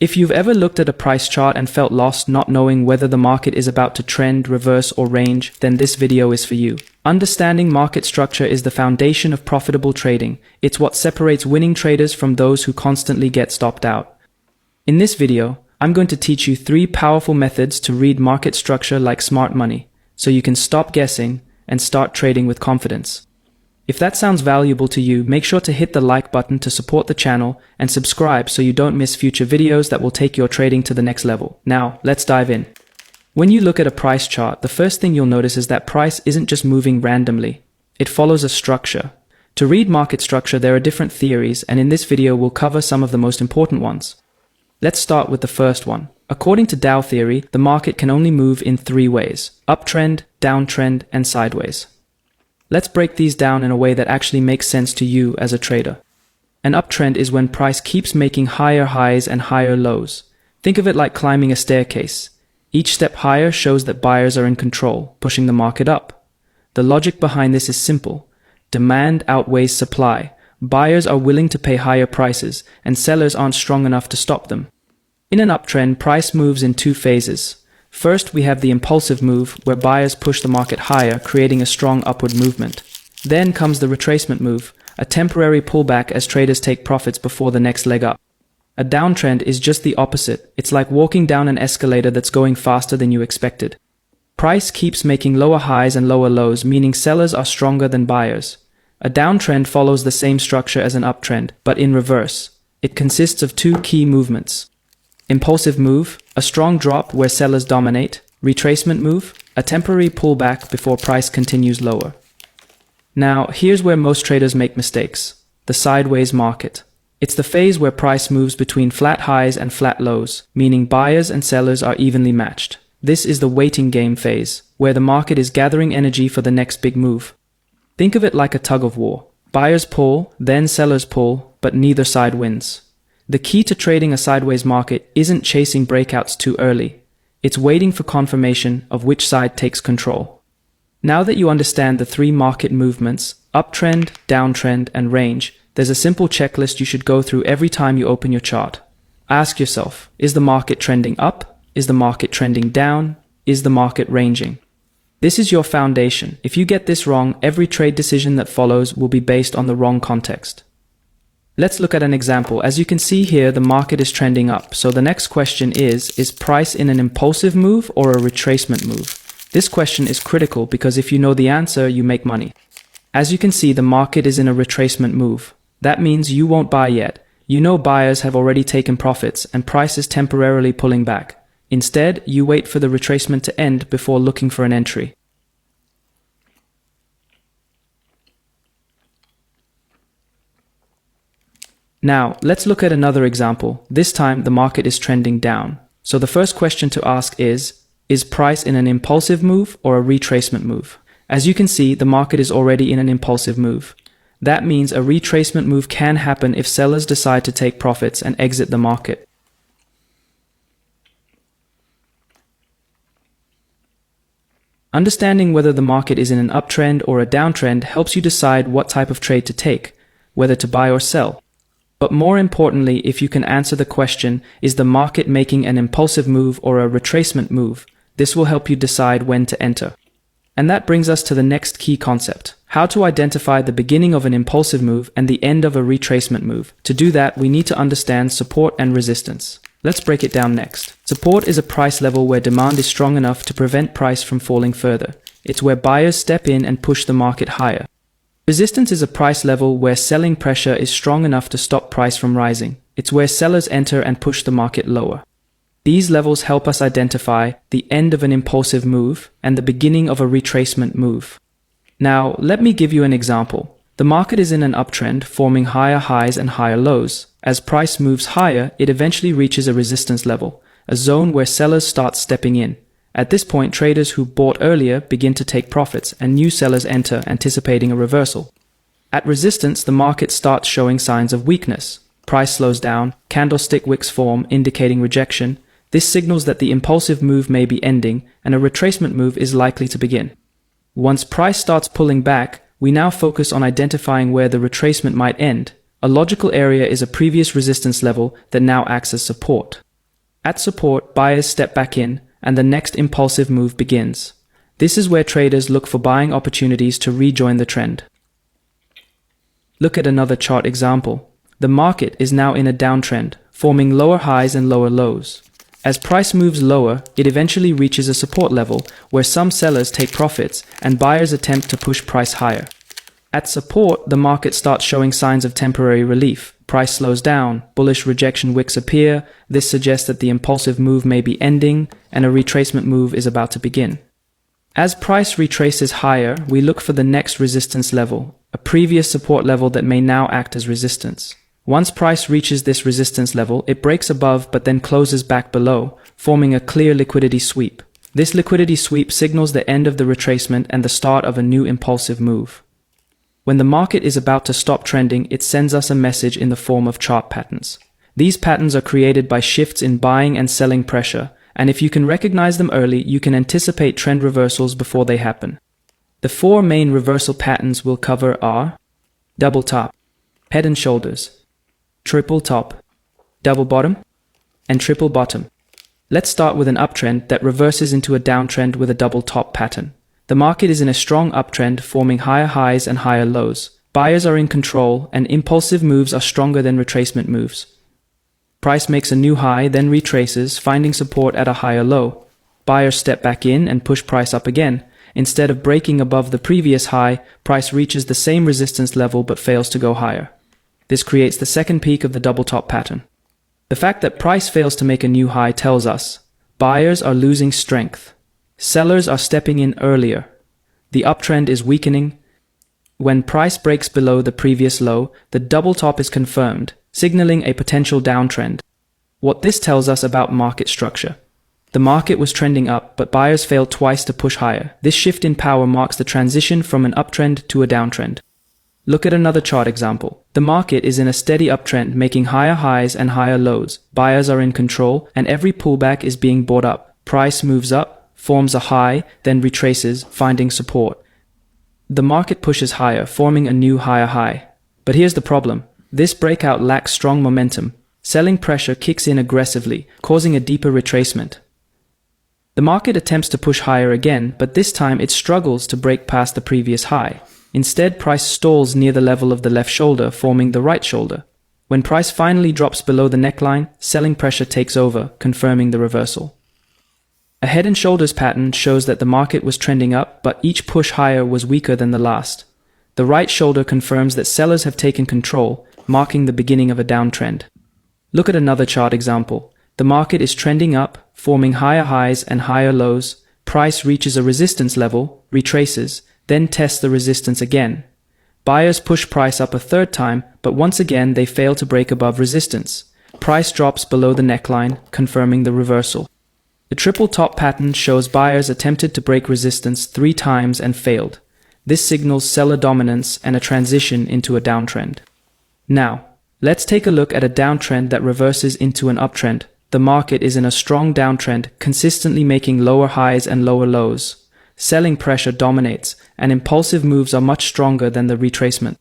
If you've ever looked at a price chart and felt lost not knowing whether the market is about to trend, reverse, or range, then this video is for you. Understanding market structure is the foundation of profitable trading. It's what separates winning traders from those who constantly get stopped out. In this video, I'm going to teach you 3 powerful methods to read market structure like smart money, so you can stop guessing and start trading with confidence. If that sounds valuable to you, make sure to hit the like button to support the channel and subscribe so you don't miss future videos that will take your trading to the next level. Now, let's dive in. When you look at a price chart, the first thing you'll notice is that price isn't just moving randomly. It follows a structure. To read market structure, there are different theories, and in this video we'll cover some of the most important ones. Let's start with the first one. According to Dow theory, the market can only move in 3 ways: uptrend, downtrend, and sideways. Let's break these down in a way that actually makes sense to you as a trader. An uptrend is when price keeps making higher highs and higher lows. Think of it like climbing a staircase. Each step higher shows that buyers are in control, pushing the market up. The logic behind this is simple. Demand outweighs supply. Buyers are willing to pay higher prices, and sellers aren't strong enough to stop them. In an uptrend, price moves in 2 phases. First, we have the impulsive move, where buyers push the market higher, creating a strong upward movement. Then comes the retracement move, a temporary pullback as traders take profits before the next leg up. A downtrend is just the opposite. It's like walking down an escalator that's going faster than you expected. Price keeps making lower highs and lower lows, meaning sellers are stronger than buyers. A downtrend follows the same structure as an uptrend, but in reverse. It consists of 2 key movements. Impulsive move, a strong drop where sellers dominate. Retracement move, a temporary pullback before price continues lower. Now, here's where most traders make mistakes. The sideways market. It's the phase where price moves between flat highs and flat lows, meaning buyers and sellers are evenly matched. This is the waiting game phase, where the market is gathering energy for the next big move. Think of it like a tug of war. Buyers pull, then sellers pull, but neither side wins. The key to trading a sideways market isn't chasing breakouts too early. It's waiting for confirmation of which side takes control. Now that you understand the 3 market movements, uptrend, downtrend, and range, there's a simple checklist you should go through every time you open your chart. Ask yourself, is the market trending up? Is the market trending down? Is the market ranging? This is your foundation. If you get this wrong, every trade decision that follows will be based on the wrong context. Let's look at an example. As you can see here, the market is trending up. So the next question is price in an impulsive move or a retracement move? This question is critical because if you know the answer, you make money. As you can see, the market is in a retracement move. That means you won't buy yet. You know buyers have already taken profits and price is temporarily pulling back. Instead, you wait for the retracement to end before looking for an entry. Now, let's look at another example. This time, the market is trending down. So the first question to ask is price in an impulsive move or a retracement move? As you can see, the market is already in an impulsive move. That means a retracement move can happen if sellers decide to take profits and exit the market. Understanding whether the market is in an uptrend or a downtrend helps you decide what type of trade to take, whether to buy or sell. But more importantly, if you can answer the question, is the market making an impulsive move or a retracement move? This will help you decide when to enter. And that brings us to the next key concept: how to identify the beginning of an impulsive move and the end of a retracement move. To do that, we need to understand support and resistance. Let's break it down next. Support is a price level where demand is strong enough to prevent price from falling further. It's where buyers step in and push the market higher. Resistance is a price level where selling pressure is strong enough to stop price from rising. It's where sellers enter and push the market lower. These levels help us identify the end of an impulsive move and the beginning of a retracement move. Now, let me give you an example. The market is in an uptrend, forming higher highs and higher lows. As price moves higher, it eventually reaches a resistance level, a zone where sellers start stepping in. At this point, traders who bought earlier begin to take profits and new sellers enter, anticipating a reversal. At resistance, the market starts showing signs of weakness. Price slows down, candlestick wicks form, indicating rejection. This signals that the impulsive move may be ending and a retracement move is likely to begin. Once price starts pulling back, we now focus on identifying where the retracement might end. A logical area is a previous resistance level that now acts as support. At support, buyers step back in, and the next impulsive move begins. This is where traders look for buying opportunities to rejoin the trend. Look at another chart example. The market is now in a downtrend, forming lower highs and lower lows. As price moves lower, it eventually reaches a support level where some sellers take profits and buyers attempt to push price higher. At support, the market starts showing signs of temporary relief. Price slows down, bullish rejection wicks appear. This suggests that the impulsive move may be ending and a retracement move is about to begin. As price retraces higher, we look for the next resistance level, a previous support level that may now act as resistance. Once price reaches this resistance level, it breaks above but then closes back below, forming a clear liquidity sweep. This liquidity sweep signals the end of the retracement and the start of a new impulsive move. When the market is about to stop trending, it sends us a message in the form of chart patterns. These patterns are created by shifts in buying and selling pressure, and if you can recognize them early, you can anticipate trend reversals before they happen. The four main reversal patterns we'll cover are double top, head and shoulders, triple top, double bottom, and triple bottom. Let's start with an uptrend that reverses into a downtrend with a double top pattern. The market is in a strong uptrend, forming higher highs and higher lows. Buyers are in control, and impulsive moves are stronger than retracement moves. Price makes a new high, then retraces, finding support at a higher low. Buyers step back in and push price up again. Instead of breaking above the previous high, price reaches the same resistance level but fails to go higher. This creates the second peak of the double top pattern. The fact that price fails to make a new high tells us buyers are losing strength. Sellers are stepping in earlier. The uptrend is weakening. When price breaks below the previous low, the double top is confirmed, signaling a potential downtrend. What this tells us about market structure. The market was trending up, but buyers failed twice to push higher. This shift in power marks the transition from an uptrend to a downtrend. Look at another chart example. The market is in a steady uptrend, making higher highs and higher lows. Buyers are in control, and every pullback is being bought up. Price moves up, forms a high, then retraces, finding support. The market pushes higher, forming a new higher high. But here's the problem. This breakout lacks strong momentum. Selling pressure kicks in aggressively, causing a deeper retracement. The market attempts to push higher again, but this time it struggles to break past the previous high. Instead, price stalls near the level of the left shoulder, forming the right shoulder. When price finally drops below the neckline, selling pressure takes over, confirming the reversal. A head and shoulders pattern shows that the market was trending up, but each push higher was weaker than the last. The right shoulder confirms that sellers have taken control, marking the beginning of a downtrend. Look at another chart example. The market is trending up, forming higher highs and higher lows. Price reaches a resistance level, retraces, then tests the resistance again. Buyers push price up a third time, but once again they fail to break above resistance. Price drops below the neckline, confirming the reversal. The triple top pattern shows buyers attempted to break resistance 3 times and failed. This signals seller dominance and a transition into a downtrend. Now, let's take a look at a downtrend that reverses into an uptrend. The market is in a strong downtrend, consistently making lower highs and lower lows. Selling pressure dominates, and impulsive moves are much stronger than the retracement.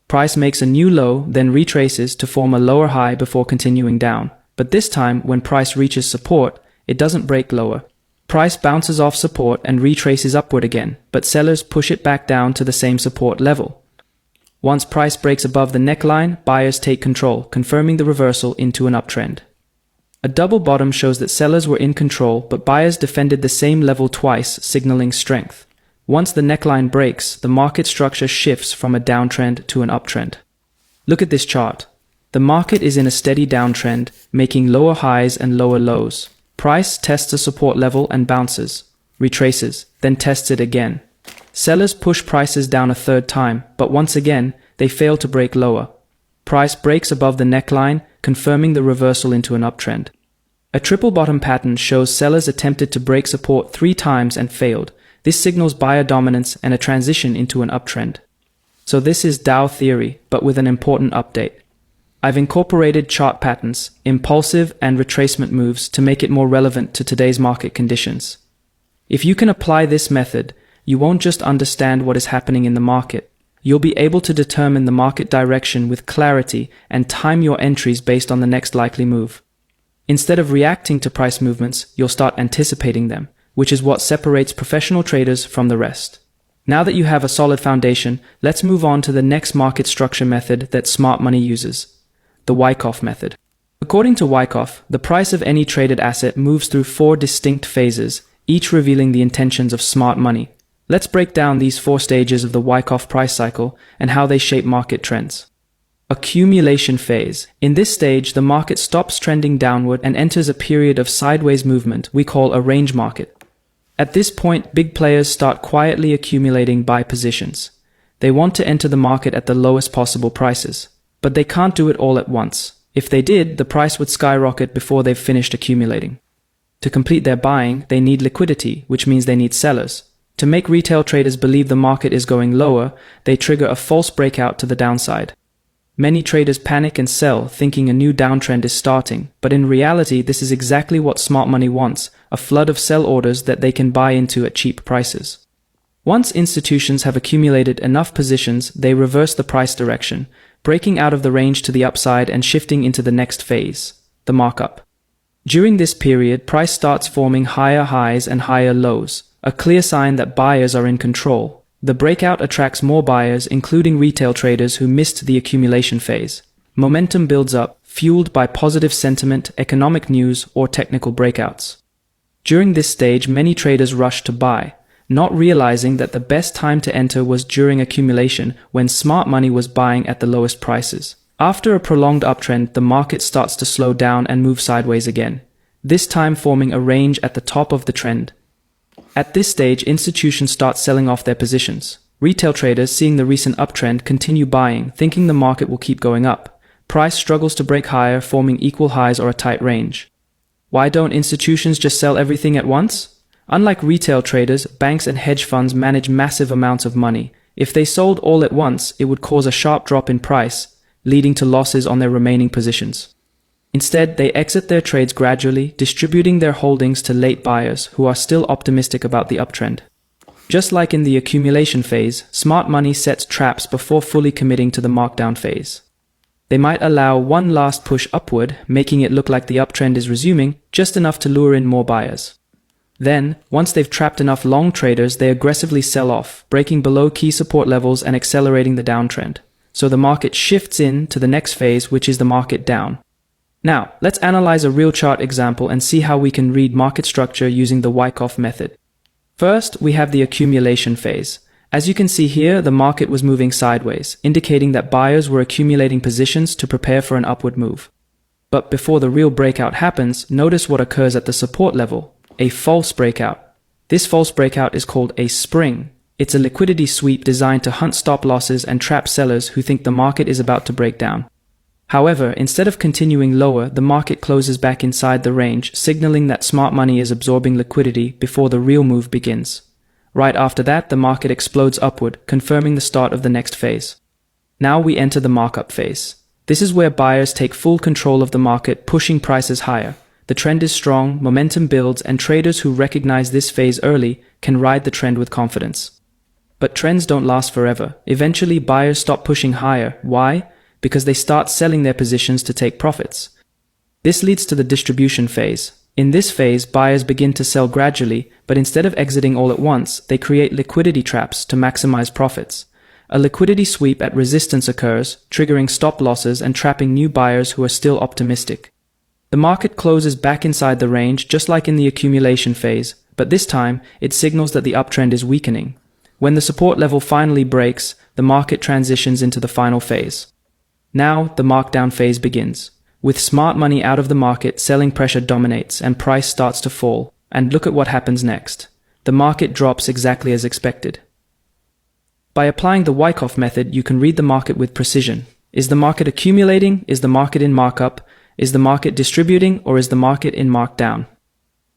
Price makes a new low, then retraces to form a lower high before continuing down. But this time, when price reaches support, it doesn't break lower. Price bounces off support and retraces upward again, but sellers push it back down to the same support level. Once price breaks above the neckline, buyers take control, confirming the reversal into an uptrend. A double bottom shows that sellers were in control, but buyers defended the same level twice, signaling strength. Once the neckline breaks, the market structure shifts from a downtrend to an uptrend. Look at this chart. The market is in a steady downtrend, making lower highs and lower lows. Price tests a support level and bounces, retraces, then tests it again. Sellers push prices down a third time, but once again, they fail to break lower. Price breaks above the neckline, confirming the reversal into an uptrend. A triple bottom pattern shows sellers attempted to break support 3 times and failed. This signals buyer dominance and a transition into an uptrend. So this is Dow theory, but with an important update. I've incorporated chart patterns, impulsive and retracement moves to make it more relevant to today's market conditions. If you can apply this method, you won't just understand what is happening in the market. You'll be able to determine the market direction with clarity and time your entries based on the next likely move. Instead of reacting to price movements, you'll start anticipating them, which is what separates professional traders from the rest. Now that you have a solid foundation, let's move on to the next market structure method that smart money uses, the Wyckoff method. According to Wyckoff, the price of any traded asset moves through 4 distinct phases, each revealing the intentions of smart money. Let's break down these 4 stages of the Wyckoff price cycle and how they shape market trends. Accumulation phase. In this stage, the market stops trending downward and enters a period of sideways movement we call a range market. At this point, big players start quietly accumulating buy positions. They want to enter the market at the lowest possible prices, but they can't do it all at once. If they did, the price would skyrocket before they've finished accumulating. To complete their buying, they need liquidity, which means they need sellers. To make retail traders believe the market is going lower, they trigger a false breakout to the downside. Many traders panic and sell, thinking a new downtrend is starting, but in reality this is exactly what smart money wants, a flood of sell orders that they can buy into at cheap prices. Once institutions have accumulated enough positions, they reverse the price direction, breaking out of the range to the upside and shifting into the next phase, the markup. During this period, price starts forming higher highs and higher lows, a clear sign that buyers are in control. The breakout attracts more buyers, including retail traders who missed the accumulation phase. Momentum builds up, fueled by positive sentiment, economic news, or technical breakouts. During this stage, many traders rush to buy, not realizing that the best time to enter was during accumulation, when smart money was buying at the lowest prices. After a prolonged uptrend, the market starts to slow down and move sideways again, this time forming a range at the top of the trend. At this stage, institutions start selling off their positions. Retail traders, seeing the recent uptrend, continue buying, thinking the market will keep going up. Price struggles to break higher, forming equal highs or a tight range. Why don't institutions just sell everything at once? Unlike retail traders, banks and hedge funds manage massive amounts of money. If they sold all at once, it would cause a sharp drop in price, leading to losses on their remaining positions. Instead, they exit their trades gradually, distributing their holdings to late buyers who are still optimistic about the uptrend. Just like in the accumulation phase, smart money sets traps before fully committing to the markdown phase. They might allow one last push upward, making it look like the uptrend is resuming, just enough to lure in more buyers. Then, once they've trapped enough long traders, they aggressively sell off, breaking below key support levels and accelerating the downtrend. So the market shifts in to the next phase, which is the market down. Now, let's analyze a real chart example and see how we can read market structure using the Wyckoff method. First, we have the accumulation phase. As you can see here, the market was moving sideways, indicating that buyers were accumulating positions to prepare for an upward move. But before the real breakout happens, notice what occurs at the support level, a false breakout. This false breakout is called a spring. It's a liquidity sweep designed to hunt stop losses and trap sellers who think the market is about to break down. However, instead of continuing lower, the market closes back inside the range, signaling that smart money is absorbing liquidity before the real move begins. Right after that, the market explodes upward, confirming the start of the next phase. Now we enter the markup phase. This is where buyers take full control of the market, pushing prices higher. The trend is strong, momentum builds, and traders who recognize this phase early can ride the trend with confidence. But trends don't last forever. Eventually, buyers stop pushing higher. Why? Because they start selling their positions to take profits. This leads to the distribution phase. In this phase, buyers begin to sell gradually, but instead of exiting all at once, they create liquidity traps to maximize profits. A liquidity sweep at resistance occurs, triggering stop losses and trapping new buyers who are still optimistic. The market closes back inside the range, just like in the accumulation phase, but this time, it signals that the uptrend is weakening. When the support level finally breaks, the market transitions into the final phase. Now, the markdown phase begins. With smart money out of the market, selling pressure dominates and price starts to fall. And look at what happens next. The market drops exactly as expected. By applying the Wyckoff method, you can read the market with precision. Is the market accumulating? Is the market in markup? Is the market distributing? Or is the market in markdown?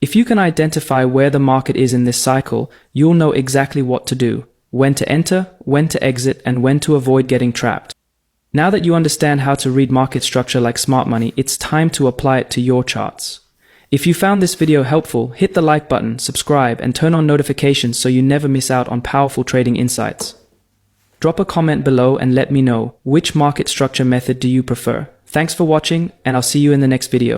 If you can identify where the market is in this cycle, you'll know exactly what to do, when to enter, when to exit, and when to avoid getting trapped. Now that you understand how to read market structure like smart money, it's time to apply it to your charts. If you found this video helpful, hit the like button, subscribe, and turn on notifications so you never miss out on powerful trading insights. Drop a comment below and let me know, which market structure method do you prefer? Thanks for watching, and I'll see you in the next video.